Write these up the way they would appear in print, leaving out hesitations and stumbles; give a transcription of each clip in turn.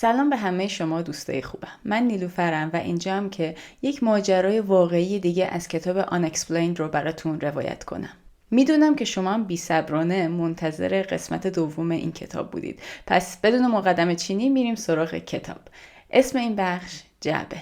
سلام به همه شما دوستای خوبم. من نیلوفرم و اینجام که یک ماجرای واقعی دیگه از کتاب Unexplained رو براتون روایت کنم. میدونم که شما هم بی‌صبرانه منتظر قسمت دوم این کتاب بودید. پس بدون مقدمه چینی میریم سراغ کتاب. اسم این بخش جعبه.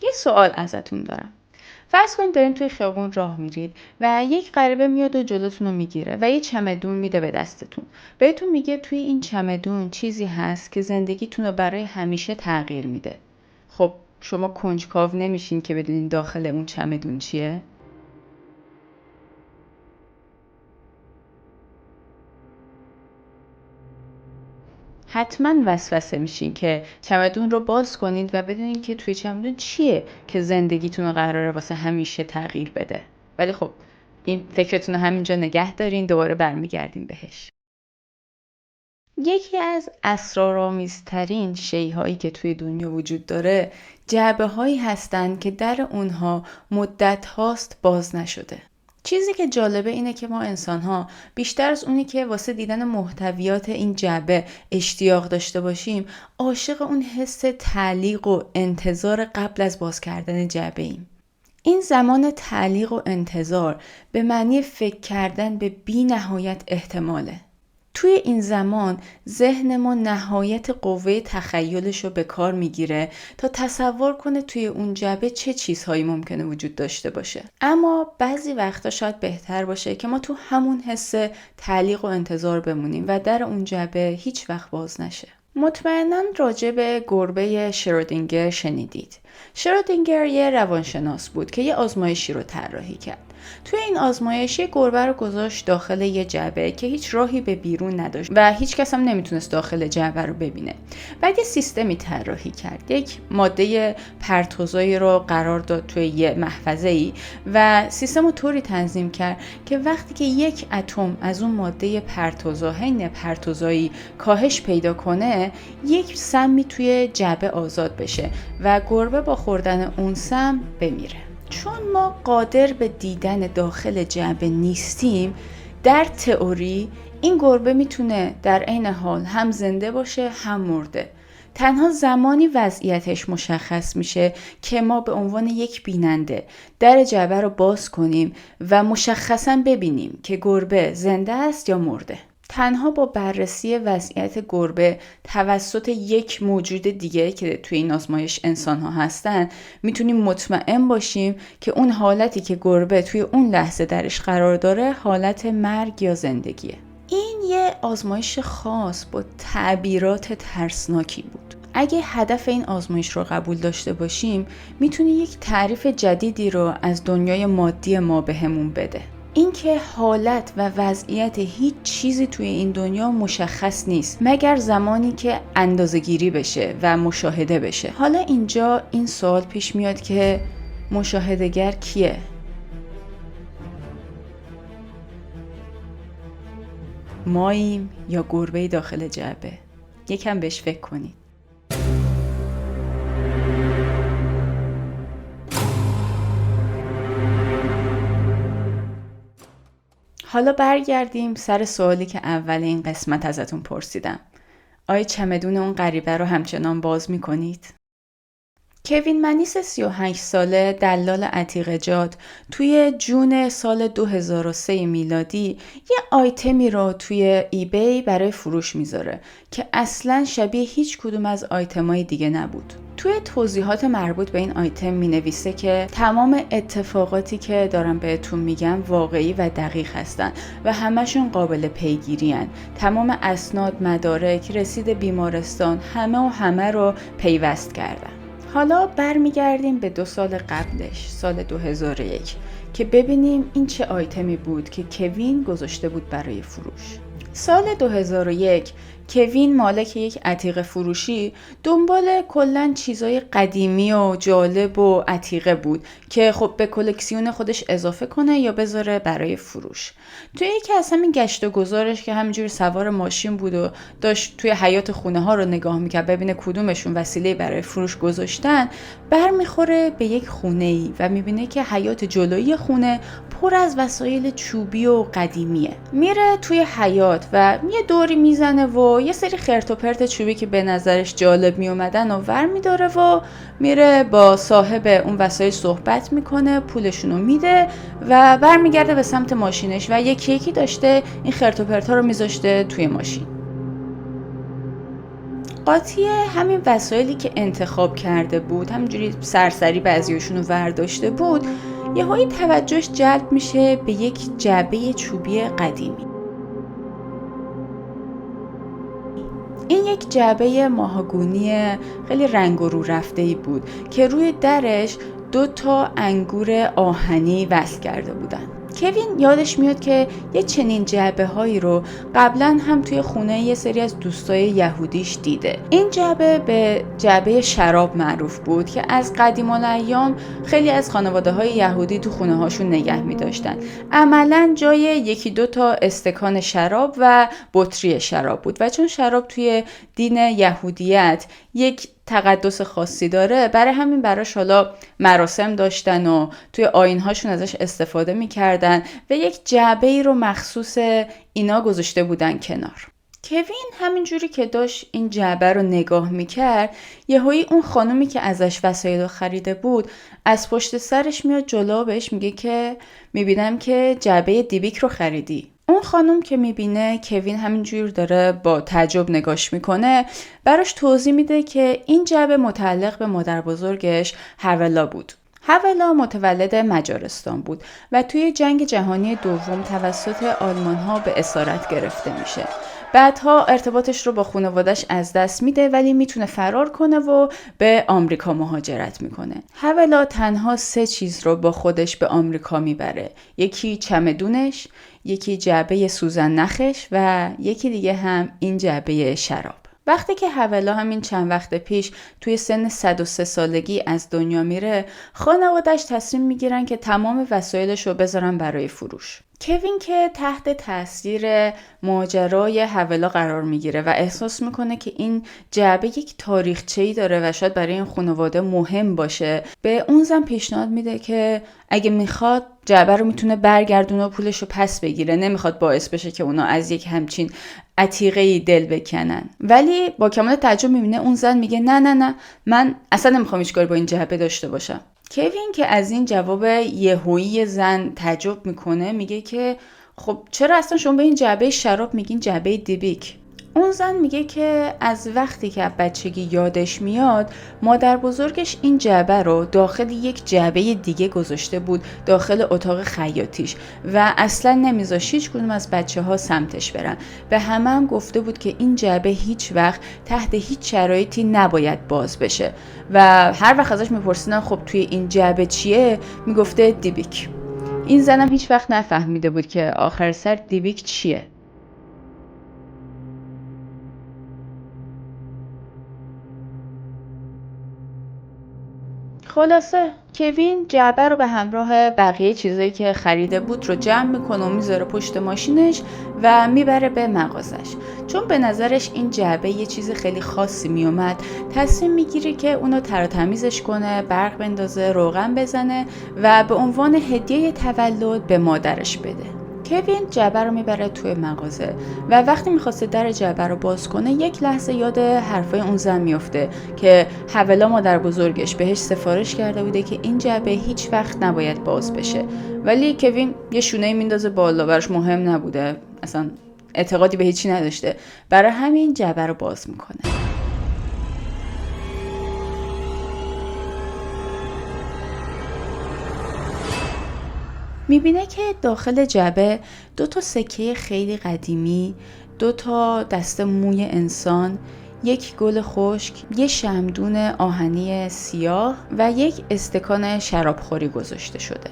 یه سوال ازتون دارم. فرض کنید دارین توی خیابون راه میرید و یک غریبه میاد و جلوتون رو میگیره و یه چمدون میده به دستتون. بهتون میگه توی این چمدون چیزی هست که زندگیتون رو برای همیشه تغییر میده. خب شما کنجکاو نمیشین که بدونین داخل اون چمدون چیه؟ حتما وسوسه میشین که چمدون رو باز کنید و بدونین که توی چمدون چیه که زندگیتون رو قراره واسه همیشه تغییر بده. ولی خب این فکرتون رو همینجا نگه دارین، دوباره برمیگردین بهش. یکی از اسرارآمیزترین شی‌هایی که توی دنیا وجود داره جعبه‌هایی هستن که در اونها مدت هاست باز نشده. چیزی که جالبه اینه که ما انسان‌ها بیشتر از اونی که واسه دیدن محتویات این جعبه اشتیاق داشته باشیم، عاشق اون حس تعلیق و انتظار قبل از باز کردن جعبه ایم. این زمان تعلیق و انتظار به معنی فکر کردن به بی نهایت احتماله. توی این زمان ذهن ما نهایت قوه تخیلش رو به کار میگیره تا تصور کنه توی اون جعبه چه چیزهایی ممکنه وجود داشته باشه. اما بعضی وقتا شاید بهتر باشه که ما تو همون حس تعلیق و انتظار بمونیم و در اون جعبه هیچ وقت باز نشه. مطمئناً راجع به گربه شرودینگر شنیدید. شرودینگر یه روانشناس بود که یه آزمایشی رو طراحی کرد. توی این آزمایش یه گربه رو گذاشت داخل یه جعبه که هیچ راهی به بیرون نداشت و هیچ کس هم نمیتونست داخل جعبه رو ببینه. بعد یه سیستمی طراحی کرد. یک ماده پرتوزایی رو قرار داد توی یه محفظه‌ای و سیستم رو طوری تنظیم کرد که وقتی که یک اتم از اون ماده پرتوزاهین پرتوزایی کاهش پیدا کنه، یک سمی توی جعبه آزاد بشه و گربه با خوردن اون سم بمیره. چون ما قادر به دیدن داخل جعبه نیستیم، در تئوری این گربه میتونه در عین حال هم زنده باشه هم مرده. تنها زمانی وضعیتش مشخص میشه که ما به عنوان یک بیننده در جعبه رو باز کنیم و مشخصاً ببینیم که گربه زنده است یا مرده. تنها با بررسی وضعیت گربه توسط یک موجود دیگه که توی این آزمایش انسان‌ها هستن میتونیم مطمئن باشیم که اون حالتی که گربه توی اون لحظه درش قرار داره حالت مرگ یا زندگیه. این یه آزمایش خاص با تعبیرات ترسناکی بود. اگه هدف این آزمایش رو قبول داشته باشیم میتونه یک تعریف جدیدی رو از دنیای مادی ما بهمون بده. اینکه حالت و وضعیت هیچ چیزی توی این دنیا مشخص نیست مگر زمانی که اندازه‌گیری بشه و مشاهده بشه. حالا اینجا این سوال پیش میاد که مشاهده‌گر کیه؟ ماییم یا گربه داخل جعبه؟ یکم بهش فکر کنید. حالا برگردیم سر سوالی که اول این قسمت ازتون پرسیدم. آیا چمدون اون غریبه رو همچنان باز میکنید؟ کوین منیس 38 ساله دلال عتیقه‌جات توی جون سال 2003 میلادی یه آیتمی رو توی ایبی برای فروش میذاره که اصلاً شبیه هیچ کدوم از آیتمای دیگه نبود. توی توضیحات مربوط به این آیتم مینویسه که تمام اتفاقاتی که دارم بهتون میگم واقعی و دقیق هستن و همشون قابل پیگیری هن. تمام اسناد، مدارک، رسید بیمارستان، همه رو پیوست کردن. حالا برمیگردیم به 2 سال قبلش، سال 2001 که ببینیم این چه آیتمی بود که کوین گذاشته بود برای فروش. سال 2001 کوین مالک یک عتیقه فروشی دنبال کلن چیزای قدیمی و جالب و عتیقه بود که خب به کلکسیون خودش اضافه کنه یا بذاره برای فروش. توی یکی از همین گشت و گذارش که همینجوری سوار ماشین بود و داشت توی حیاط خونه ها رو نگاه میکرد ببینه کدومشون وسیله برای فروش گذاشتن، برمیخوره به یک خونه‌ای و میبینه که حیاط جلویی خونه پر از وسایل چوبی و قدیمیه. میره توی حیاط و یه دوری میزنه و یه سری خرت و پرت چوبی که به نظرش جالب میومدن و ور میداره و میره با صاحب اون وسایل صحبت میکنه، پولشونو میده و برمیگرده به سمت ماشینش و یکی یکی داشته این خرت و پرت ها رو میذاشته توی ماشین. قاطی همین وسایلی که انتخاب کرده بود، همینجوری سرسری بعضیاشون رو ورداشته بود، یهویی توجهش جلب میشه به یک جعبه چوبی قدیمی. این یک جعبه ماهگونی خیلی رنگ و رو رفته‌ای بود که روی درش 2 انگور آهنی وصل کرده بودن. کوین یادش میاد که یه چنین جعبه هایی رو قبلا هم توی خونه یه سری از دوستای یهودیش دیده. این جعبه به جعبه شراب معروف بود که از قدیم الایام خیلی از خانواده های یهودی تو خونه هاشون نگه می داشتن. عملا جای 1-2 استکان شراب و بطری شراب بود و چون شراب توی دین یهودیت یک تقدس خاصی داره، برای همین براش حالا مراسم داشتن و توی آیین‌هاشون ازش استفاده می‌کردن و یک جعبه‌ای رو مخصوص اینا گذاشته بودن کنار. کوین همینجوری که داشت این جعبه رو نگاه می‌کرد، یهویی اون خانومی که ازش وسایل رو خریده بود از پشت سرش میاد جلو، بهش میگه که میبینم که جعبه دیبیک رو خریدی. اون خانم که میبینه کوین همینجور داره با تعجب نگاش میکنه، براش توضیح میده که این جعبه متعلق به مادر بزرگش هولا بود. هولا متولد مجارستان بود و توی جنگ جهانی دوم توسط آلمان ها به اسارت گرفته میشه. بعدها ارتباطش رو با خانواده‌اش از دست میده ولی میتونه فرار کنه و به آمریکا مهاجرت میکنه. هولا تنها 3 چیز رو با خودش به آمریکا میبره. یکی چمدونش، یکی جعبه سوزن نخش و یکی دیگه هم این جعبه شراب. وقتی که هولا همین چند وقت پیش توی سن 103 سالگی از دنیا میره، خانواده‌اش تصمیم میگیرن که تمام وسایلش رو بذارن برای فروش. کوین که تحت تاثیر ماجرای هولا قرار میگیره و احساس میکنه که این جعبه یک تاریخچه‌ای داره و شاید برای این خانواده مهم باشه، به اون زن پیشنهاد میده که اگه میخواد جعبه رو میتونه برگردونه و پولش رو پس بگیره، نمیخواد باعث بشه که اونا از یک همچین عتیقه‌ای دل بکنن. ولی با کمال تعجب میبینه اون زن میگه نه من اصلا نمیخوام هیچ کاری با این جعبه داشته باشم. کوین که از این جواب یهویی زن تعجب میکنه، میگه که خب چرا اصلا شما به این جعبه شراب میگین جعبه دیبیک؟ اون زن میگه که از وقتی که بچگی یادش میاد مادر بزرگش این جعبه رو داخل یک جعبه دیگه گذاشته بود، داخل اتاق خیاطیش، و اصلا نمیذاشت هیچ کدوم از بچه‌ها سمتش برن. به همه هم گفته بود که این جعبه هیچ وقت تحت هیچ شرایطی نباید باز بشه و هر وقت ازش میپرسیدن خب توی این جعبه چیه، میگفته دیبیک. این زنم هیچ وقت نفهمیده بود که آخر سر دیبیک چیه. خلاصه کوین جعبه رو به همراه بقیه چیزایی که خریده بود رو جمع میکنه و میذاره پشت ماشینش و میبره به مغازش. چون به نظرش این جعبه یه چیز خیلی خاصی میومد، تصمیم میگیره که اونو تر و تمیزش کنه، برق بندازه، روغن بزنه و به عنوان هدیه تولد به مادرش بده. کوین جعبه رو میبره توی مغازه و وقتی میخواسته در جعبه رو باز کنه، یک لحظه یاد حرفای اون زن میفته که هولا مادر بزرگش بهش سفارش کرده بوده که این جعبه هیچ وقت نباید باز بشه. ولی کوین یه شونه میندازه بالا، براش مهم نبوده، اصلا اعتقادی به هیچی نداشته، برای همین جعبه رو باز میکنه. میبینه که داخل جعبه 2 سکه خیلی قدیمی، 2 دسته موی انسان، یک گل خشک، یک شمعدون آهنی سیاه و یک استکان شرابخوری گذاشته شده.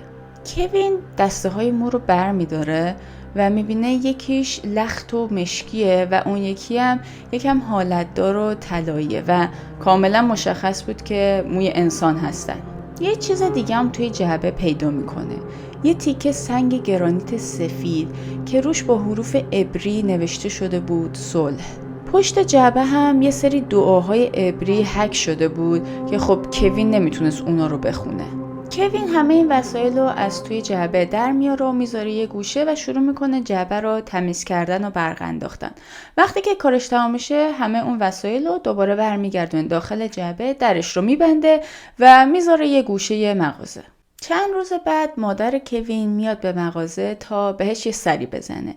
کوین دسته های مو رو بر میداره و میبینه یکیش لخت و مشکیه و اون یکی هم یکم حالتدار و طلاییه و کاملا مشخص بود که موی انسان هستن. یه چیز دیگه هم توی جعبه پیدا میکنه، یه تیکه سنگ گرانیت سفید که روش با حروف عبری نوشته شده بود صلح. پشت جعبه هم یه سری دعاهای عبری حک شده بود که خب کوین نمیتونست اونا رو بخونه. کوین همه این وسایل رو از توی جعبه در میاره و میذاره یه گوشه و شروع میکنه جعبه رو تمیز کردن و برق انداختن. وقتی که کارش تمام میشه همه اون وسایل رو دوباره برمیگردونه داخل جعبه، درش رو میبنده و میذاره یه گوشه مغازه. چند روز بعد مادر کوین میاد به مغازه تا بهش یه سری بزنه.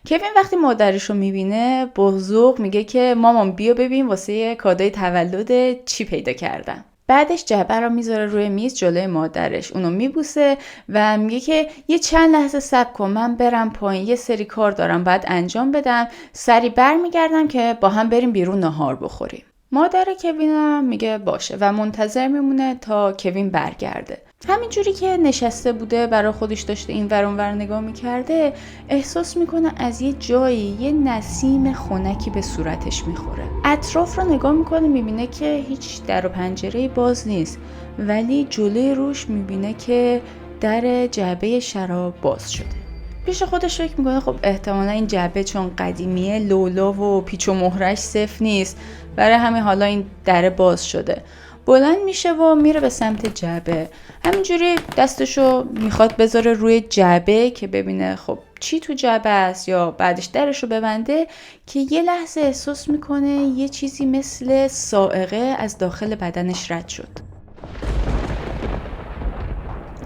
کوین وقتی مادرش رو میبینه با ذوق میگه که مامان بیا ببین واسه کادوی تولد چی پیدا کردم. بعدش جعبه رو میذاره روی میز جلوی مادرش، اونو میبوسه و میگه که یه چند لحظه صبر کن، من برم پایین، یه سری کار دارم باید انجام بدم، سری برمیگردم که با هم بریم بیرون نهار بخوریم. مادر کوین هم میگه باشه و منتظر میمونه تا کوین برگرده. همینجوری که نشسته بوده برای خودش داشته این ور اون ور نگاه میکرده، احساس میکنه از یه جایی یه نسیم خنکی به صورتش میخوره. اطراف رو نگاه میکنه، میبینه که هیچ در و پنجره باز نیست، ولی جلوی روش میبینه که در جعبه شراب باز شده. پیش خودش فکر میکنه خب احتمالا این جعبه چون قدیمیه لولا و پیچ و مهرش صفر نیست، برای همین حالا این در باز شده. بلند میشه و میره به سمت جعبه. همینجوری دستشو میخواد بذاره روی جعبه که ببینه خب چی تو جعبه است یا بعدش درشو ببنده که یه لحظه احساس میکنه یه چیزی مثل صاعقه از داخل بدنش رد شد.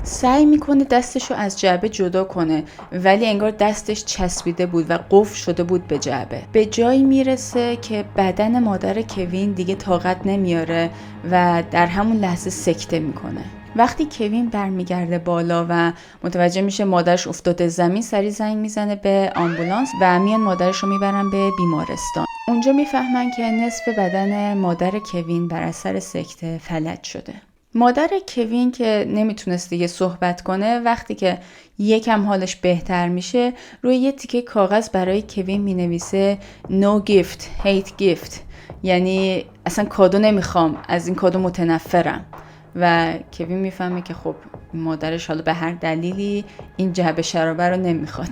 سعی میکنه دستشو از جعبه جدا کنه ولی انگار دستش چسبیده بود و قفل شده بود به جعبه. به جایی میرسه که بدن مادر کوین دیگه طاقت نمیاره و در همون لحظه سکته میکنه. وقتی کوین برمیگرده بالا و متوجه میشه مادرش افتاده زمین، سری زنگ میزنه به آمبولانس و میان مادرش رو میبرن به بیمارستان. اونجا میفهمن که نصف بدن مادر کوین بر اثر سکته فلج شده. مادر کوین که نمیتونست دیگه صحبت کنه، وقتی که یکم حالش بهتر میشه روی یه تیکه کاغذ برای کوین مینویسه No gift, hate gift، یعنی اصلا کادو نمیخوام، از این کادو متنفرم. و کوین میفهمه که خب مادرش حالا به هر دلیلی این جعبه شرابه رو نمیخواد.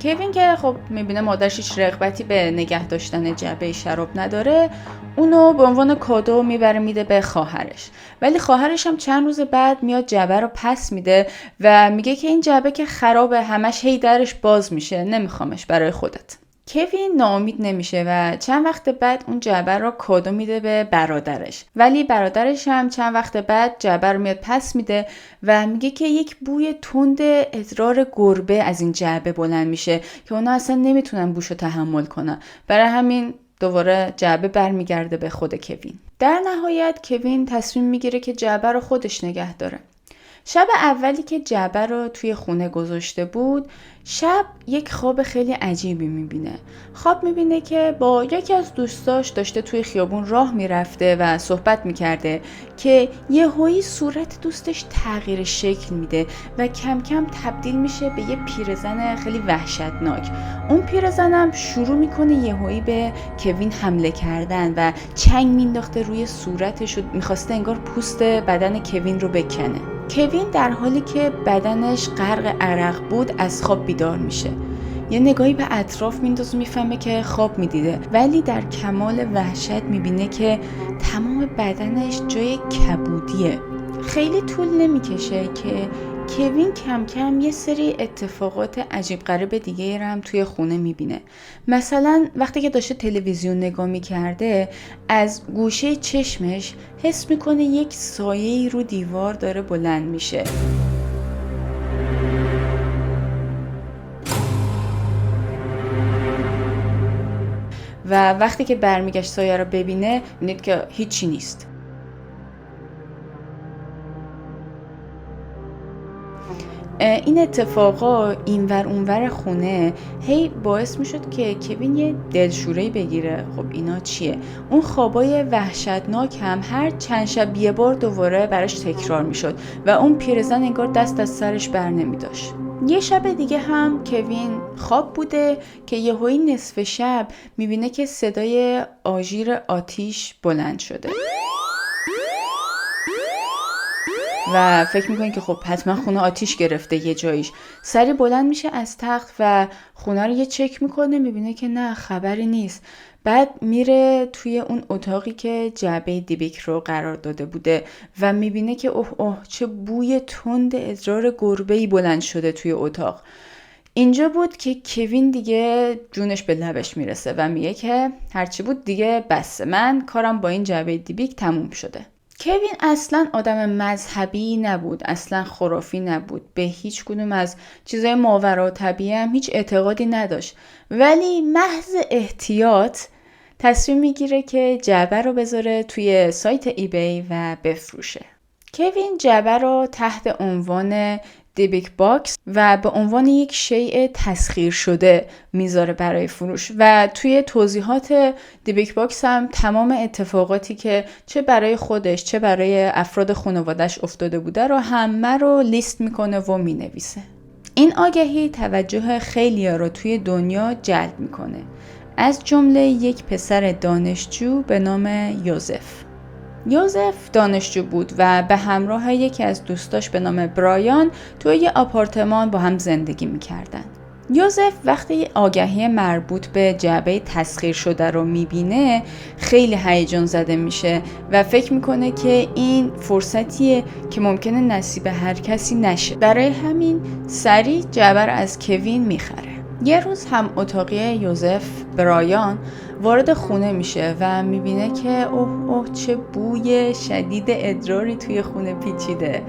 کوین که خب میبینه مادرش هیچ رغبتی به نگه داشتن جعبه شراب نداره، اونو به عنوان کادو میبره میده به خواهرش. ولی خواهرش هم چند روز بعد میاد جعبه رو پس میده و میگه که این جعبه که خرابه، همش هی درش باز میشه، نمیخوامش برای خودت. کوین ناامید نمیشه و چند وقت بعد اون جعبه رو کادو میده به برادرش. ولی برادرش هم چند وقت بعد جعبه رو میاد پس میده و میگه که یک بوی تند ادرار گربه از این جعبه بلند میشه که اونا اصلا نمیتونن بوشو تحمل کنن. برای همین دوباره جعبه برمیگرده به خود کوین. در نهایت کوین تصمیم میگیره که جعبه رو خودش نگه داره. شب اولی که جعبه رو توی خونه گذاشته بود، شب یک خواب خیلی عجیبی میبینه. خواب میبینه که با یکی از دوستاش داشته توی خیابون راه میرفته و صحبت میکرده که یهویی صورت دوستش تغییر شکل میده و کم کم تبدیل میشه به یه پیرزن خیلی وحشتناک. اون پیرزنم شروع میکنه یهویی به کوین حمله کردن و چنگ مینداخته روی صورتش و میخواسته انگار پوست بدن کوین رو بکنه. کوین در حالی که بدنش غرق عرق بود از خواب بیدار میشه. یه نگاهی به اطراف میندازه، میفهمه که خواب میدیده، ولی در کمال وحشت میبینه که تمام بدنش جای کبودیه. خیلی طول نمیکشه که کوین کم کم یه سری اتفاقات عجیب غریب دیگه هم توی خونه میبینه. مثلا وقتی که داشته تلویزیون نگاه میکرده، از گوشه چشمش حس میکنه یک سایه‌ای رو دیوار داره بلند میشه. و وقتی که برمیگشت سایه رو ببینه، می‌بینه که هیچی نیست. این اتفاقا اینور اونور خونه هی باعث میشد که کوین یه دلشوره‌ای بگیره. خب اینا چیه؟ اون خوابای وحشتناک هم هر چند شب یه بار دوباره براش تکرار میشد و اون پیرزن انگار دست از سرش بر نمیداشت. یه شب دیگه هم کوین خواب بوده که یهویی نصف شب میبینه که صدای آژیر آتیش بلند شده و فکر میکنه که خب حتما خونه آتیش گرفته یه جاییش. سری بلند میشه از تخت و خونه رو یه چک میکنه، میبینه که نه خبری نیست. بعد میره توی اون اتاقی که جعبه دیبیک رو قرار داده بوده و میبینه که اوه چه بوی تند ادرار گربه‌ای بلند شده توی اتاق. اینجا بود که کوین دیگه جونش به لبش میرسه و میگه که هرچی بود دیگه بسه، من کارم با این جعبه دیبیک تموم شده. کوین اصلا آدم مذهبی نبود، اصلا خرافی نبود، به هیچ کدوم از چیزای ماورالطبیعی هم هیچ اعتقادی نداشت، ولی محض احتیاط تصمیم میگیره که جعبه رو بذاره توی سایت ایبی و بفروشه. کوین جعبه رو تحت عنوان دیبیک باکس و به عنوان یک شیء تسخیر شده میذاره برای فروش و توی توضیحات دیبیک باکس هم تمام اتفاقاتی که چه برای خودش چه برای افراد خانواده‌اش افتاده بوده رو همه رو لیست میکنه و مینویسه. این آگهی توجه خیلی‌ها رو توی دنیا جلب میکنه، از جمله یک پسر دانشجو به نام یوزف دانشجو بود و به همراه یکی از دوستاش به نام برایان توی یه آپارتمان با هم زندگی میکردن. یوزف وقتی آگهی مربوط به جعبه تسخیر شده رو میبینه خیلی هیجان زده میشه و فکر میکنه که این فرصتیه که ممکنه نصیب هر کسی نشه. برای همین سریع جعبه رو از کوین میخره. یه روز هم اتاقی یوزف برایان وارد خونه میشه و میبینه که اوه چه بوی شدید ادراری توی خونه پیچیده.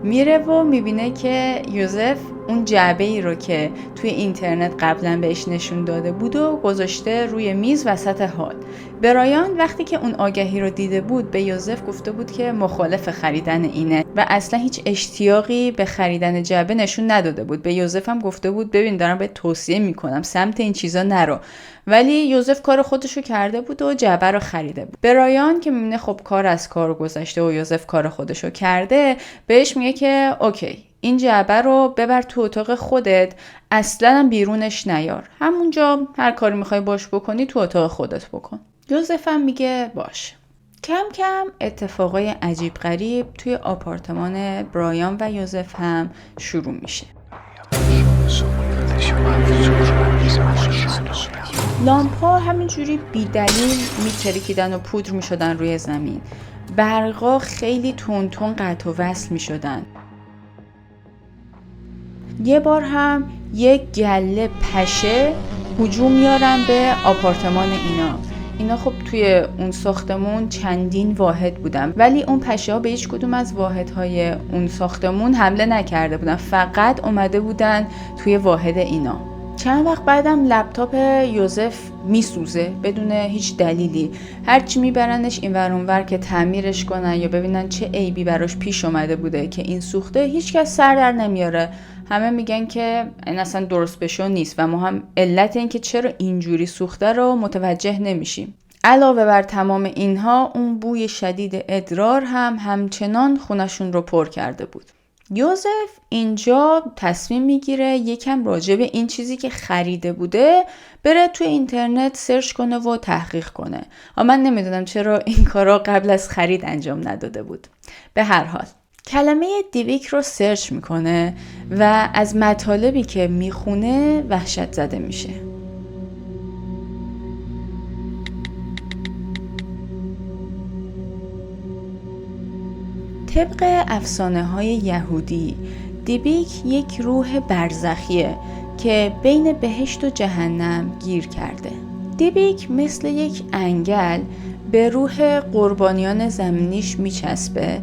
میره و میبینه که یوزف اون جعبه ای رو که توی اینترنت قبلا بهش نشون داده بود و گذاشته روی میز وسط حال. برایان وقتی که اون آگهی رو دیده بود به یوزف گفته بود که مخالف خریدن اینه و اصلا هیچ اشتیاقی به خریدن جعبه نشون نداده بود. به یوزف هم گفته بود ببین دارم بهت توصیه میکنم سمت این چیزا نرو، ولی یوزف کار خودشو کرده بود و جعبه رو خریده بود. برایان که میبینه خب کار از کار گذشته و یوزف کار خودشو کرده بهش میگه که اوکی این جعبه رو ببر تو اتاق خودت، اصلا بیرونش نیار، همونجا هر کاری میخوای باش بکنی تو اتاق خودت بکن. یوزف هم میگه باش. کم کم اتفاقای عجیب غریب توی آپارتمان برایان و یوزف هم شروع میشه. لامپ‌ها همینجوری بی‌دلیل میترکیدن و پودر میشدن روی زمین. برقا خیلی تون قطع و وصل میشدن. یه بار هم یک گله پشه هجوم میارن به آپارتمان اینا خب توی اون ساختمون چندین واحد بودن، ولی اون پشه ها به هیچ کدوم از واحدهای اون ساختمون حمله نکرده بودن، فقط اومده بودن توی واحد اینا. چند وقت بعدم لپتاپ یوزف میسوزه بدون هیچ دلیلی. هرچی میبرنش این ور اون ور که تعمیرش کنن یا ببینن چه عیبی براش پیش اومده بوده که این سوخته، هیچکس سر در نمیاره. همه میگن که این اصلا درست بشو نیست و ما هم علت این که چرا اینجوری سوخته رو متوجه نمیشیم. علاوه بر تمام اینها اون بوی شدید ادرار هم همچنان خونشون رو پر کرده بود. یوزف اینجا تصمیم میگیره یکم راجع به این چیزی که خریده بوده بره توی اینترنت سرچ کنه و تحقیق کنه. اما من نمیدونم چرا این کارا قبل از خرید انجام نداده بود. به هر حال کلمه دیبیک رو سرچ میکنه و از مطالبی که میخونه وحشت زده میشه. طبق افسانه‌های یهودی دیبیک یک روح برزخیه که بین بهشت و جهنم گیر کرده. دیبیک مثل یک انگل به روح قربانیان زمینیش میچسبه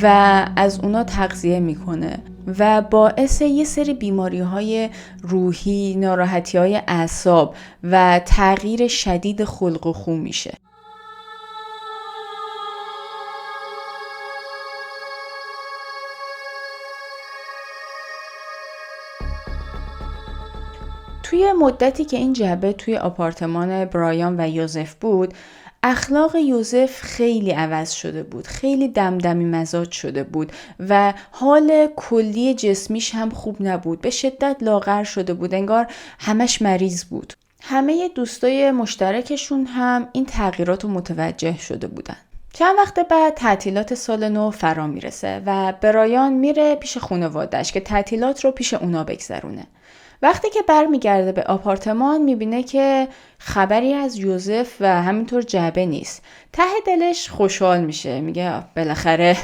و از اونا تغذیه میکنه و باعث یه سری بیماری‌های روحی، ناراحتی‌های اعصاب و تغییر شدید خلق و خو میشه. توی مدتی که این جعبه توی آپارتمان برایان و یوزف بود، اخلاق یوزف خیلی عوض شده بود، خیلی دمدمی مزاج شده بود و حال کلی جسمیش هم خوب نبود، به شدت لاغر شده بود، انگار همش مریض بود. همه دوستای مشترکشون هم این تغییرات رو متوجه شده بودن. چند وقت بعد تعطیلات سال نو فرا میرسه و برایان میره پیش خانواده‌اش که تعطیلات رو پیش اونا بگذرونه. وقتی که برمیگرده به آپارتمان میبینه که خبری از یوزف و همینطور جعبه نیست. ته دلش خوشحال میشه، میگه بالاخره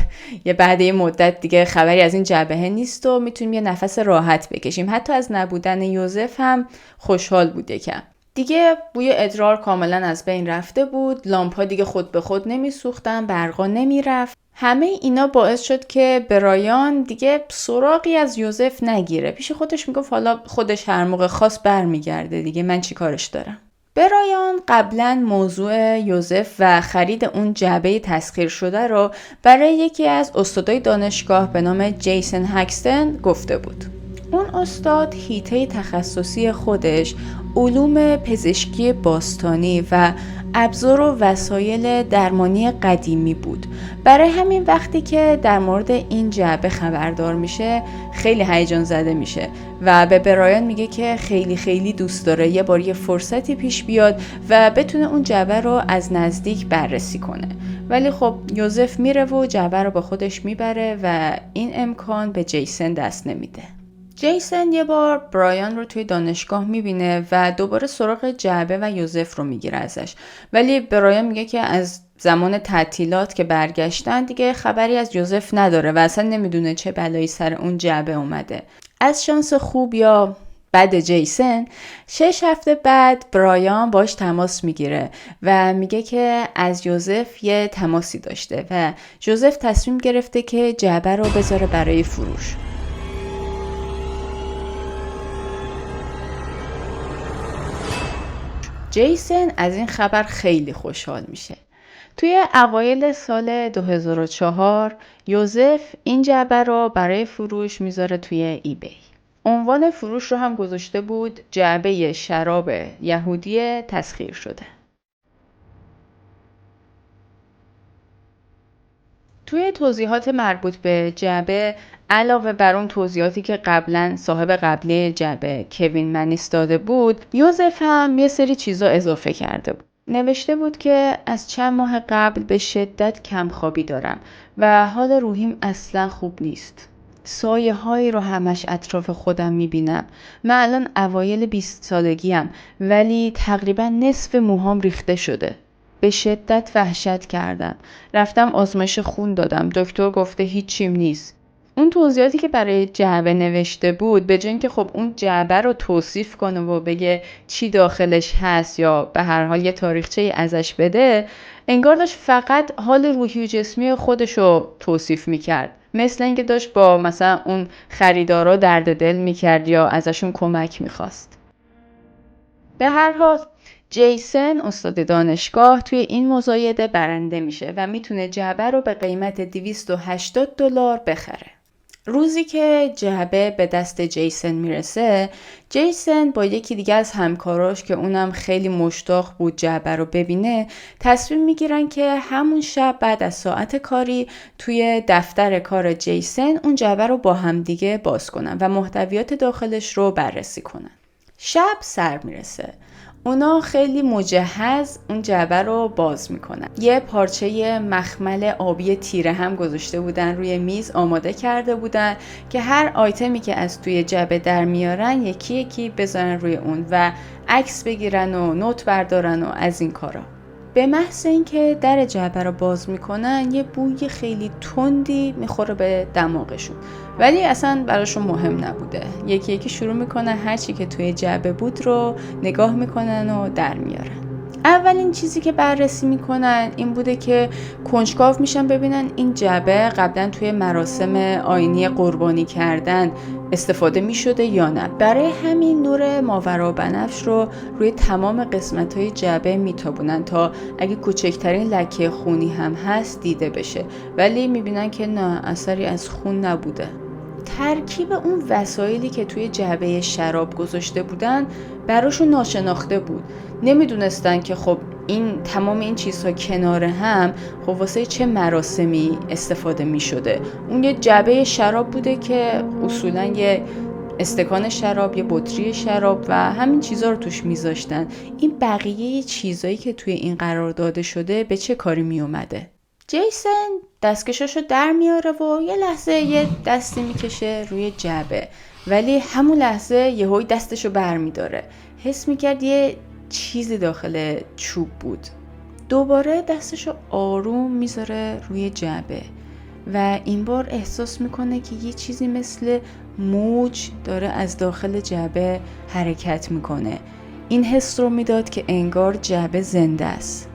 یه بعد یه مدت دیگه خبری از این جعبه نیست و میتونیم یه نفس راحت بکشیم. حتی از نبودن یوزف هم خوشحال بود یکم. دیگه بوی ادرار کاملا از بین رفته بود، لامپ‌ها دیگه خود به خود نمیسوختن، برقا نمیرفت. همه اینا باعث شد که برایان دیگه سراغی از یوزف نگیره. پیش خودش میگفت حالا خودش هر موقع خواست برمیگرده دیگه، من چی کارش دارم. برایان قبلا موضوع یوزف و خرید اون جعبه تسخیر شده رو برای یکی از استادای دانشگاه به نام جیسن هکستن گفته بود. اون استاد حیطه تخصصی خودش علوم پزشکی باستانی و ابزار و وسایل درمانی قدیمی بود. برای همین وقتی که در مورد این جعبه خبردار میشه خیلی هیجان زده میشه و به برایان میگه که خیلی خیلی دوست داره یه بار یه فرصتی پیش بیاد و بتونه اون جعبه رو از نزدیک بررسی کنه. ولی خب یوزف میره و جعبه رو با خودش میبره و این امکان به جیسن دست نمیده. جیسن یه بار برایان رو توی دانشگاه میبینه و دوباره سراغ جعبه و یوزف رو میگیره ازش. ولی برایان میگه که از زمان تعطیلات که برگشتن دیگه خبری از یوزف نداره و اصلا نمیدونه چه بلایی سر اون جعبه اومده. از شانس خوب یا بد جیسن 6 هفته بعد برایان باش تماس میگیره و میگه که از یوزف یه تماسی داشته و یوزف تصمیم گرفته که جعبه رو بذاره برای فروش. جیسن از این خبر خیلی خوشحال میشه. توی اوایل سال 2004 یوزف این جعبه رو برای فروش میذاره توی ایبی. عنوان فروش رو هم گذاشته بود جعبه شراب یهودی تسخیر شده. توی توضیحات مربوط به جعبه علاوه بر اون توضیحاتی که قبلا صاحب قبلی جعبه کوین منیس داده بود، یوزف هم یه سری چیزا اضافه کرده بود. نوشته بود که از چند ماه قبل به شدت کمخوابی دارم و حال روحیم اصلا خوب نیست. سایه هایی رو همش اطراف خودم میبینم. من الان اوایل 20 سالگیم ولی تقریبا نصف موهام ریخته شده. به شدت وحشت کردم. رفتم آزمایش خون دادم. دکتر گفته هیچیم نیست. اون توضیحاتی که برای جعبه نوشته بود به جای اینکه خب اون جعبه رو توصیف کنه و بگه چی داخلش هست یا به هر حال یه تاریخچه ازش بده، انگار داشت فقط حال روحی و جسمی خودش رو توصیف میکرد. مثل اینکه داشت با مثلا اون خریدارا درد دل میکرد یا ازشون کمک میخواست. به هر حال جیسن استاد دانشگاه توی این مزایده برنده میشه و میتونه جعبه رو به قیمت $280 بخره. روزی که جعبه به دست جیسن میرسه، جیسن با یکی دیگه از همکاراش که اونم خیلی مشتاق بود جعبه رو ببینه تصمیم میگیرن که همون شب بعد از ساعت کاری توی دفتر کار جیسن اون جعبه رو با هم دیگه باز کنن و محتویات داخلش رو بررسی کنن. شب سر میرسه. اونا خیلی مجهز اون جعبه رو باز میکنن. یه پارچه مخمل آبی تیره هم گذاشته بودن روی میز، آماده کرده بودن که هر آیتمی که از توی جعبه در میارن یکی یکی بذارن روی اون و عکس بگیرن و نوت بردارن و از این کارا. به محض اینکه در جعبه رو باز میکنن یه بوی خیلی تندی میخوره به دماغشون، ولی اصلا براشون مهم نبوده. یکی یکی شروع میکنن هر چی که توی جعبه بود رو نگاه میکنن و در میارن. اولین چیزی که بررسی میکنن این بوده که کنجکاو میشن ببینن این جعبه قبلا توی مراسم آیینی قربانی کردن استفاده میشده یا نه. برای همین نور ماورابنفش رو روی تمام قسمت‌های جعبه میتابونن تا اگه کوچکترین لکه خونی هم هست دیده بشه، ولی میبینن که نه، اثری از خون نبوده. ترکیب اون وسایلی که توی جعبه شراب گذاشته بودن براشون ناشناخته بود. نمیدونستن که خب این تمام این چیزها کنار هم خب واسه چه مراسمی استفاده می شده؟ اون یه جعبه شراب بوده که اصولاً یه استکان شراب، یه بطری شراب و همین چیزها رو توش میذاشتن. این بقیه چیزایی که توی این قرار داده شده به چه کاری می اومده؟ جیسن دستکشاشو در میاره و یه لحظه یه دستی میکشه روی جعبه، ولی همون لحظه یهویی دستشو بر میداره. حس میکرد یه چیزی داخل چوب بود. دوباره دستشو آروم میذاره روی جعبه و این بار احساس میکنه که یه چیزی مثل موج داره از داخل جعبه حرکت میکنه. این حس رو میداد که انگار جعبه زنده است.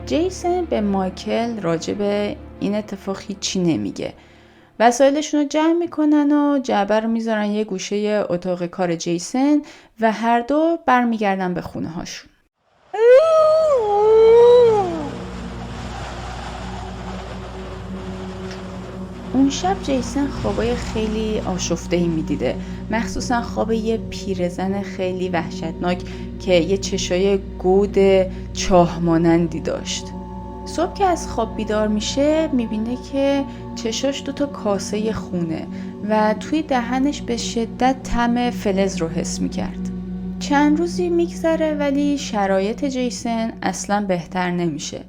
جیسن به مایکل راجع به این اتفاق هیچی نمیگه. وسایلشون رو جمع میکنن و جعبه رو میذارن یه گوشه اتاق کار جیسن و هر دو برمیگردن به خونه هاشون. اون شب جیسن خوابای خیلی آشفته‌ای میدیده، مخصوصا خواب یه پیرزن خیلی وحشتناک که یه چشای گود چاه مانندی داشت. صبح که از خواب بیدار میشه میبینه که چشاش 2 کاسه خونه و توی دهنش به شدت طعم فلز رو حس میکرد. چند روزی میگذره ولی شرایط جیسن اصلا بهتر نمیشه.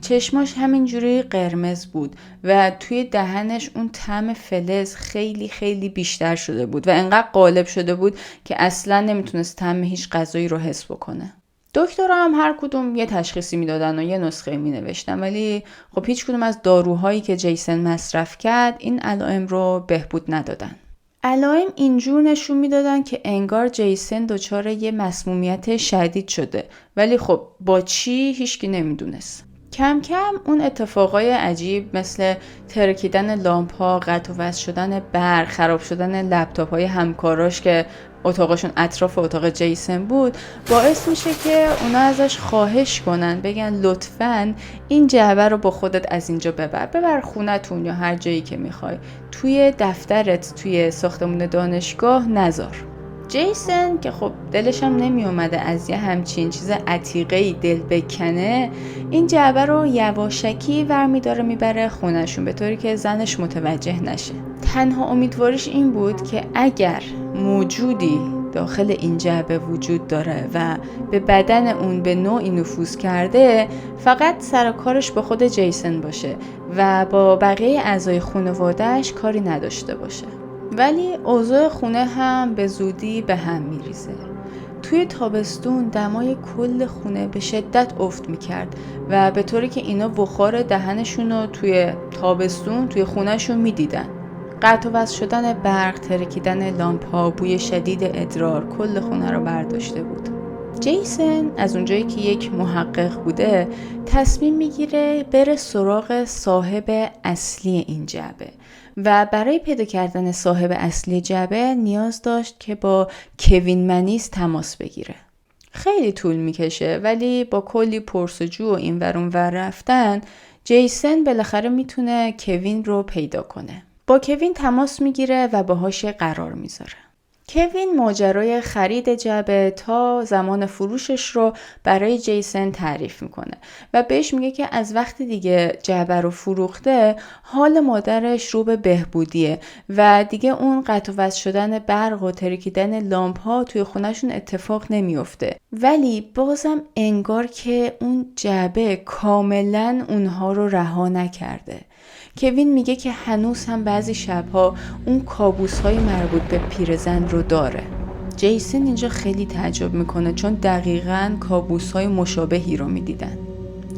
چشماش همینجوری قرمز بود و توی دهنش اون طعم فلز خیلی خیلی بیشتر شده بود و انقدر غالب شده بود که اصلا نمیتونست طعم هیچ غذایی رو حس بکنه. دکترها هم هر کدوم یه تشخیصی میدادن و یه نسخه مینوشتن، ولی خب هیچ کدوم از داروهایی که جیسن مصرف کرد این علائم رو بهبود ندادن. علائم اینجور نشون میدادن که انگار جیسن دچار یه مسمومیت شدید شده، ولی خب با چی هیچکی نمیدونست. کم کم اون اتفاقای عجیب مثل ترکیدن لامپ‌ها، قطع و وصل شدن برق، خراب شدن لپتاپ‌های همکاراش که اتاقشون اطراف اتاق جیسن بود باعث میشه که اونا ازش خواهش کنن، بگن لطفاً این جعبه رو با خودت از اینجا ببر خونتون یا هر جایی که میخوای، توی دفترت توی ساختمون دانشگاه نذار. جیسن که خب دلش هم نمی اومده از یه همچین چیز عتیقه‌ای دل بکنه، این جعبه رو یواشکی ورمی داره میبره خونشون به طوری که زنش متوجه نشه. تنها امیدواریش این بود که اگر موجودی داخل این جعبه وجود داره و به بدن اون به نوعی نفوذ کرده، فقط سر کارش با خود جیسن باشه و با بقیه اعضای خانواده‌اش کاری نداشته باشه. ولی اوضاع خونه هم به زودی به هم میریزه. توی تابستون دمای کل خونه به شدت افت میکرد و به طوری که اینا بخار دهنشون رو توی تابستون توی خونهشون میدیدن. قطع و وصل شدن برق، ترکیدن لامپ‌ها، بوی شدید ادرار کل خونه رو برداشته بود. جیسن از اونجایی که یک محقق بوده تصمیم میگیره بره سراغ صاحب اصلی این جعبه و برای پیدا کردن صاحب اصلی جعبه نیاز داشت که با کوین منیس تماس بگیره. خیلی طول میکشه ولی با کلی پرسجو و این ور اون ور رفتن جیسن بالاخره میتونه کوین رو پیدا کنه. با کوین تماس میگیره و باهاش قرار میذاره. کوین ماجرای خرید جعبه تا زمان فروشش رو برای جیسن تعریف میکنه و بهش میگه که از وقتی دیگه جعبه رو فروخته حال مادرش رو به بهبودیه و دیگه اون قطع و وصل شدن برق و ترکیدن لامپ ها توی خونهشون اتفاق نمیفته، ولی بازم انگار که اون جعبه کاملا اونها رو رها نکرده. کوین میگه که هنوز هم بعضی شبها اون کابوس‌های مربوط به پیرزن رو داره. جیسن اینجا خیلی تعجب میکنه چون دقیقاً کابوس‌های مشابهی رو میدیدن.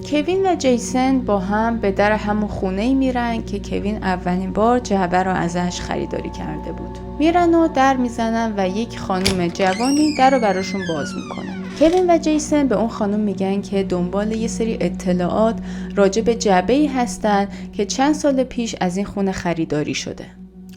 کوین و جیسن با هم به در همون خونه‌ای میرن که کوین اولین بار جعبه رو ازش خریداری کرده بود. میرن و در میزنن و یک خانم جوانی در رو براشون باز میکنه. کوین و جیسن به اون خانم میگن که دنبال یه سری اطلاعات راجع به جعبه‌ای هستن که چند سال پیش از این خونه خریداری شده.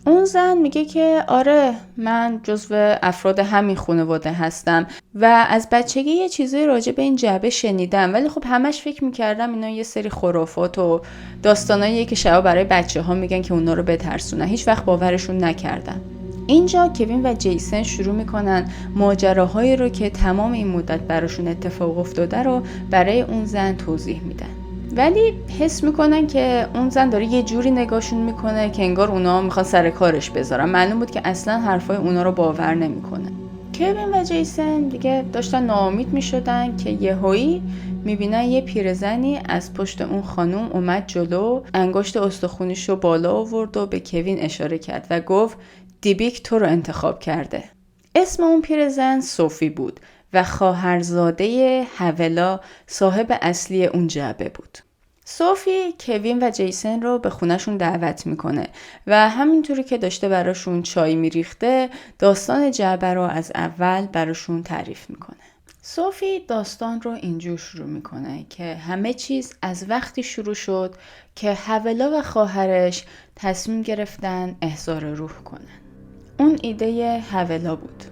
اون زن میگه که آره من جزو افراد همین خانواده هستم و از بچگی یه چیزی راجع به این جعبه شنیدم، ولی خب همش فکر میکردم اینا یه سری خرافات و داستاناییه که شبا برای بچه ها میگن که اونا رو بترسونن، هیچ وقت باورشون نکردم. اینجا کوین و جیسن شروع میکنن ماجراهایی رو که تمام این مدت براشون اتفاق افتاده رو برای اون زن توضیح میدن، ولی حس میکنن که اون زن داره یه جوری نگاهشون میکنه که انگار اونا میخوان سر کارش بذارن. معلوم بود که اصلا حرفای اونا رو باور نمیکنه. کوین و جیسن دیگه داشتن ناامید میشدن که یهویی میبینن یه پیرزنی از پشت اون خانوم اومد جلو، انگشت استخونیشو بالا آورد و به کوین اشاره کرد و گفت دیبیک تو رو انتخاب کرده. اسم اون پیرزن صوفی بود و خواهرزاده هولا صاحب اصلی اون جعبه بود. صوفی کوین و جیسن رو به خونه‌شون دعوت میکنه و همینطوری که داشته براشون چای میریخته داستان جعبه رو از اول براشون تعریف میکنه. صوفی داستان رو اینجور شروع میکنه که همه چیز از وقتی شروع شد که هولا و خواهرش تصمیم گرفتن احضار روح کنن. اون ایده هولا بود.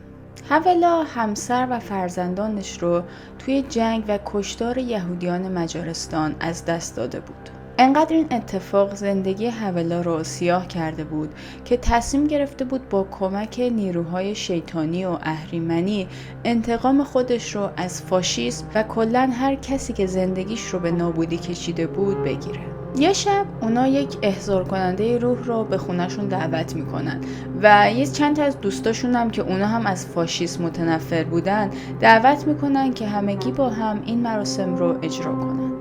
هولا همسر و فرزندانش رو توی جنگ و کشتار یهودیان مجارستان از دست داده بود. انقدر این اتفاق زندگی هولا رو سیاه کرده بود که تصمیم گرفته بود با کمک نیروهای شیطانی و اهریمنی انتقام خودش رو از فاشیسم و کلاً هر کسی که زندگیش رو به نابودی کشیده بود بگیره. یه شب اونا یک احضار کننده روح رو به خونهشون دعوت میکنن و یه چند تا از دوستاشون هم که اونا هم از فاشیسم متنفر بودن دعوت میکنن که همگی با هم این مراسم رو اجرا کنن.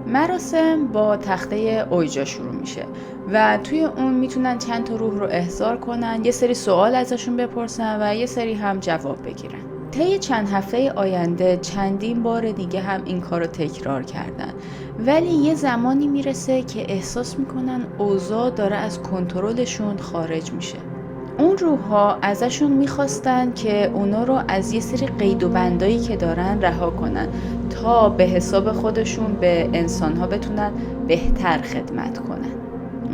مراسم با تخته اویجا شروع میشه و توی اون میتونن چند تا روح رو احضار کنن، یه سری سوال ازشون بپرسن و یه سری هم جواب بگیرن. طی چند هفته آینده چندین بار دیگه هم این کار رو تکرار کردن، ولی یه زمانی میرسه که احساس میکنن اوضاع داره از کنترلشون خارج میشه. اون روح‌ها ازشون میخواستن که اونا رو از یه سری قید و بندایی که دارن رها کنن تا به حساب خودشون به انسان‌ها بتونن بهتر خدمت کنن.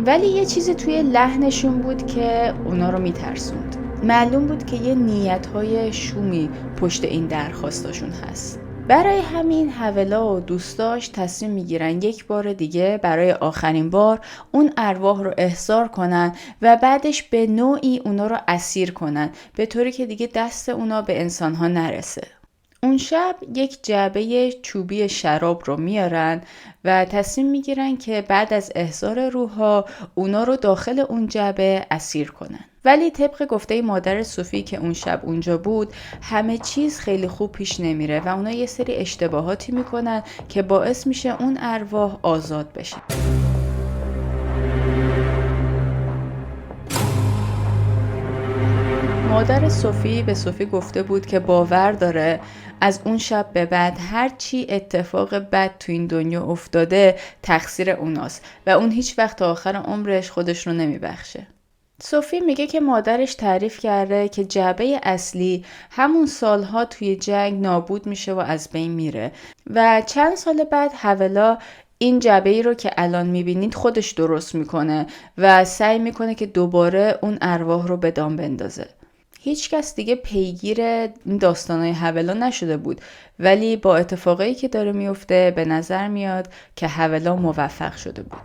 ولی یه چیزی توی لحنشون بود که اونا رو میترسوند. معلوم بود که یه نیت‌های شومی پشت این درخواستاشون هست. برای همین هولا و دوستاش تصمیم میگیرن یک بار دیگه برای آخرین بار اون ارواح رو احضار کنن و بعدش به نوعی اونا رو اسیر کنن به طوری که دیگه دست اونا به انسانها نرسه. اون شب یک جعبه چوبی شراب رو میارن و تصمیم میگیرن که بعد از احضار روح‌ها اونا رو داخل اون جعبه اسیر کنن. ولی طبق گفته مادر صوفی که اون شب اونجا بود همه چیز خیلی خوب پیش نمیره و اونا یه سری اشتباهاتی میکنن که باعث میشه اون ارواح آزاد بشه. مادر صوفی به صوفی گفته بود که باور داره از اون شب به بعد هر چی اتفاق بد تو این دنیا افتاده تقصیر اوناست و اون هیچ وقت تا آخر عمرش خودش رو نمیبخشه. صوفی میگه که مادرش تعریف کرده که جعبه اصلی همون سالها توی جنگ نابود میشه و از بین میره و چند سال بعد هولا این جعبه‌ای رو که الان میبینید خودش درست میکنه و سعی میکنه که دوباره اون ارواح رو به دام بندازه. هیچ کس دیگه پیگیر این داستانای هولا نشده بود، ولی با اتفاقایی که داره میفته به نظر میاد که هولا موفق شده بود.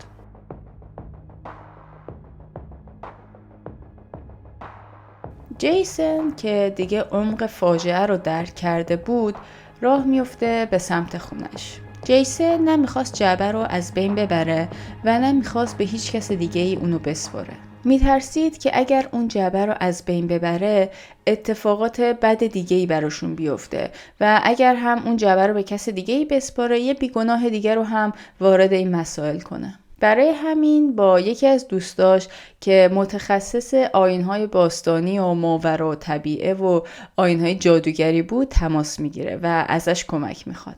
جیسن که دیگه عمق فاجعه رو درک کرده بود راه میفته به سمت خونش. جیسن نمیخواست جعبه رو از بین ببره و نمیخواست به هیچ کس دیگه ای اونو بسپاره. میترسید که اگر اون جعبه رو از بین ببره اتفاقات بد دیگه ای براشون بیفته و اگر هم اون جعبه رو به کس دیگه ای بسپاره یه بیگناه دیگه رو هم وارد این مسائل کنه. برای همین با یکی از دوستاش که متخصص آیین‌های باستانی و ماورا و طبیعه و آیین‌های جادوگری بود تماس میگیره و ازش کمک میخواد.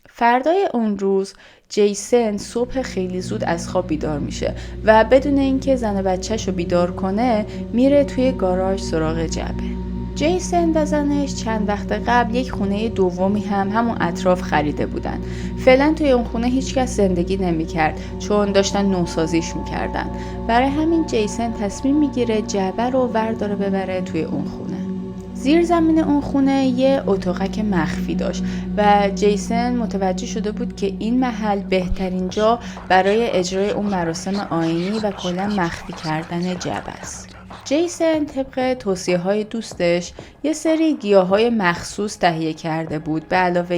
فردای اون روز جیسن صبح خیلی زود از خواب بیدار میشه و بدون اینکه زن و بچه‌ش رو بیدار کنه میره توی گاراژ سراغ جعبه. جیسن و زنش چند وقت قبل یک خونه دومی هم همون اطراف خریده بودن. فعلا توی اون خونه هیچ کس زندگی نمی‌کرد چون داشتن نوسازیش می‌کردن. برای همین جیسن تصمیم میگیره جعبه رو ورداره ببره توی اون خونه. زیر زمین اون خونه یه اتاقک مخفی داشت و جیسن متوجه شده بود که این محل بهترین جا برای اجرای اون مراسم آیینی و کلا مخفی کردن جعبه است. جیسن طبق توصیه‌های دوستش یه سری گیاهای مخصوص تهیه کرده بود، به علاوه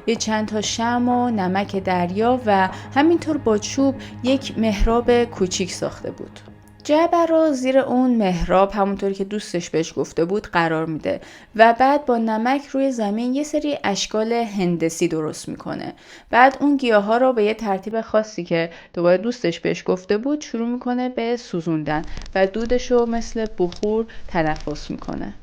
یه چند تا شمع و نمک دریا و همینطور با چوب یک محراب کوچیک ساخته بود. جعبه رو زیر اون محراب همونطوری که دوستش بهش گفته بود قرار میده و بعد با نمک روی زمین یه سری اشکال هندسی درست میکنه. بعد اون گیاها رو به یه ترتیب خاصی که دوباره دوستش بهش گفته بود شروع میکنه به سوزوندن و دودش رو مثل بخور تنفس میکنه.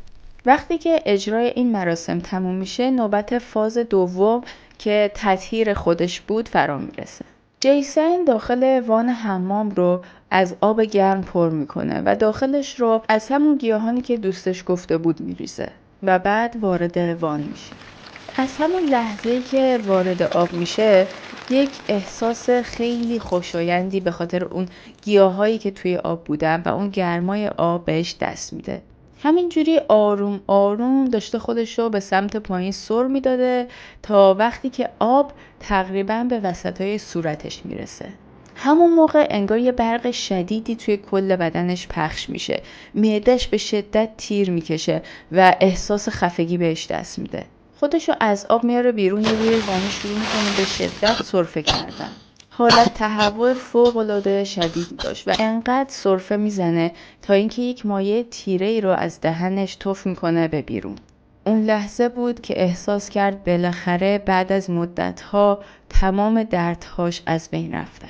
وقتی که اجرای این مراسم تموم میشه، نوبت فاز دوم که تطهیر خودش بود فرا میرسه. جیسن داخل وان حمام رو از آب گرم پر میکنه و داخلش رو از همون گیاهانی که دوستش گفته بود میریزه و بعد وارد وان میشه. از همون لحظه‌ای که وارد آب میشه یک احساس خیلی خوشایندی به خاطر اون گیاهایی که توی آب بودن و اون گرمای آب بهش دست میده. همینجوری آروم آروم داشته خودش رو به سمت پایین سر میداده تا وقتی که آب تقریباً به وسطای صورتش میرسه. همون موقع انگار یه برق شدیدی توی کل بدنش پخش میشه. معده‌اش به شدت تیر میکشه و احساس خفگی بهش دست میده. خودشو از آب میاره بیرون، یه روی زمین شروع میکنه به شدت سرفه کردن. حالت تهوع فوق‌العاده شدیدی داشت و انقدر سرفه میزنه تا اینکه یک مایع تیره‌ای رو از دهنش تف میکنه به بیرون. اون لحظه بود که احساس کرد بالاخره بعد از مدت‌ها تمام دردهاش از بین رفتن.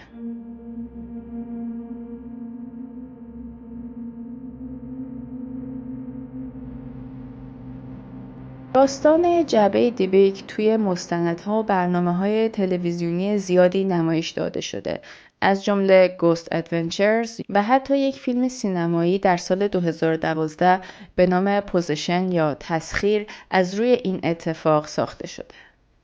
داستان جعبه دیبیک توی مستندها و برنامه‌های تلویزیونی زیادی نمایش داده شده، از جمله گوست ادونچرز و حتی یک فیلم سینمایی در سال 2012 به نام پوزیشن یا تسخیر از روی این اتفاق ساخته شده.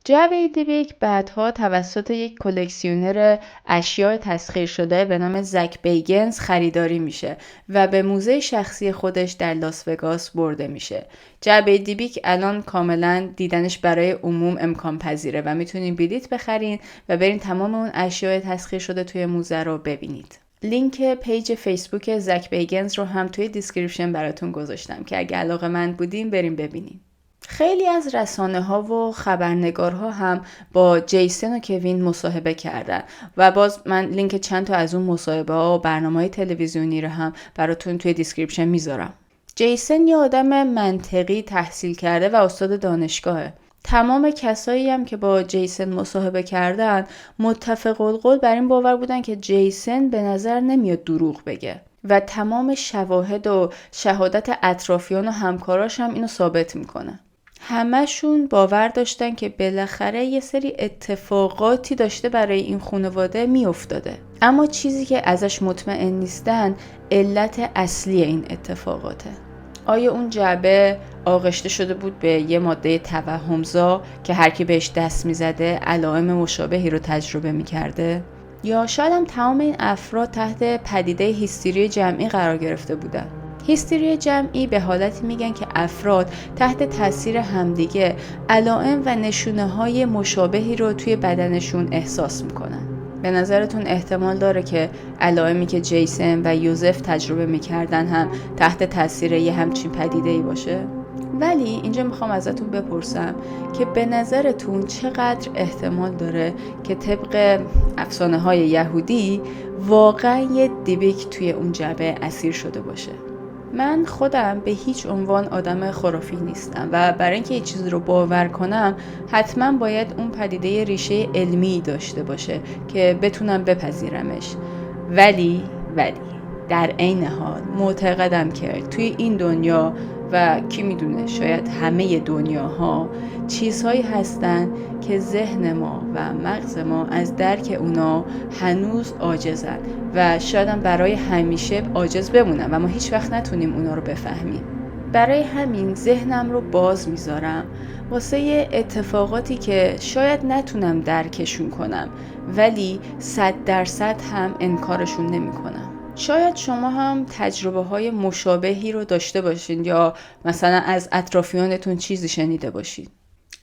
جعبه دیبیک بعدها توسط یک کلکسیونر اشیاء تسخیر شده به نام زک بیگنز خریداری میشه و به موزه شخصی خودش در لاس وگاس برده میشه. جعبه دیبیک الان کاملا دیدنش برای عموم امکان پذیره و میتونین بلیط بخرین و برین تمام اون اشیاء تسخیر شده توی موزه رو ببینید. لینک پیج فیسبوک زک بیگنز رو هم توی دیسکریپشن براتون گذاشتم که اگه علاقه‌مند بودین بریم ببینین. خیلی از رسانه‌ها و خبرنگارها هم با جیسن و کوین مصاحبه کردن و باز من لینک چند تا از اون مصاحبه‌ها و برنامه‌های تلویزیونی رو هم براتون توی دیسکریپشن میذارم. جیسن یه آدم منطقی تحصیل کرده و استاد دانشگاهه. تمام کسایی هم که با جیسن مصاحبه کردن متفق القول بر این باور بودن که جیسن به نظر نمیاد دروغ بگه و تمام شواهد و شهادت اطرافیان و همکاراش هم اینو ثابت میکنه. همشون باور داشتن که بالاخره یه سری اتفاقاتی داشته برای این خانواده میافتاده، اما چیزی که ازش مطمئن نیستن علت اصلی این اتفاقاته. آیا اون جعبه آغشته شده بود به یه ماده توهمزا که هر کی بهش دست میزده علائم مشابهی رو تجربه میکرده؟ یا شاید هم تمام این افراد تحت پدیده هیستری جمعی قرار گرفته بودن؟ هیستری جمعی به حالتی میگن که افراد تحت تاثیر همدیگه علائم و نشونه‌های مشابهی رو توی بدنشون احساس میکنن. به نظرتون احتمال داره که علائمی که جیسن و یوزف تجربه میکردن هم تحت تاثیر یه همچین پدیده‌ای باشه؟ ولی اینجا میخوام ازتون بپرسم که به نظرتون چقدر احتمال داره که طبق افسانه‌های یهودی واقعا یه دیبیک توی اون جعبه اسیر شده باشه؟ من خودم به هیچ عنوان آدم خرافی نیستم و برای اینکه یه چیزی رو باور کنم حتما باید اون پدیده ریشه علمی داشته باشه که بتونم بپذیرمش. ولی در عین حال معتقدم که توی این دنیا و کی میدونه شاید همه دنیاها چیزهایی هستن که ذهن ما و مغز ما از درک اونا هنوز عاجزن و شاید هم برای همیشه عاجز بمونن و ما هیچ وقت نتونیم اونا رو بفهمیم. برای همین ذهنم رو باز میذارم واسه اتفاقاتی که شاید نتونم درکشون کنم ولی 100% هم انکارشون نمی کنم. شاید شما هم تجربه های مشابهی رو داشته باشین یا مثلا از اطرافیانتون چیزی شنیده باشین.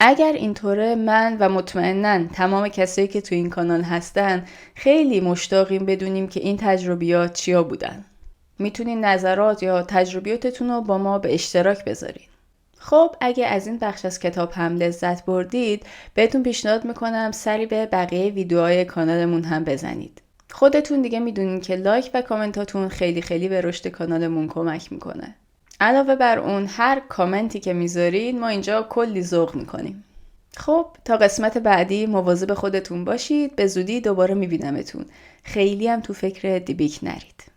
اگر اینطوره، من و مطمئناً تمام کسایی که تو این کانال هستن خیلی مشتاقیم بدونیم که این تجربیات چیا بودن. میتونین نظرات یا تجربیاتتون رو با ما به اشتراک بذارین. خب اگه از این بخش از کتاب هم لذت بردید، بهتون پیشنهاد میکنم سری به بقیه ویدیوهای کانالمون هم بزنید. خودتون دیگه میدونین که لایک و کامنتاتون خیلی خیلی به رشد کانالمون کمک میکنه. علاوه بر اون هر کامنتی که میذارین ما اینجا کلی ذوق میکنیم. خب تا قسمت بعدی مواظب خودتون باشید. به زودی دوباره میبینمتون. خیلی هم تو فکر دیبیک نرید.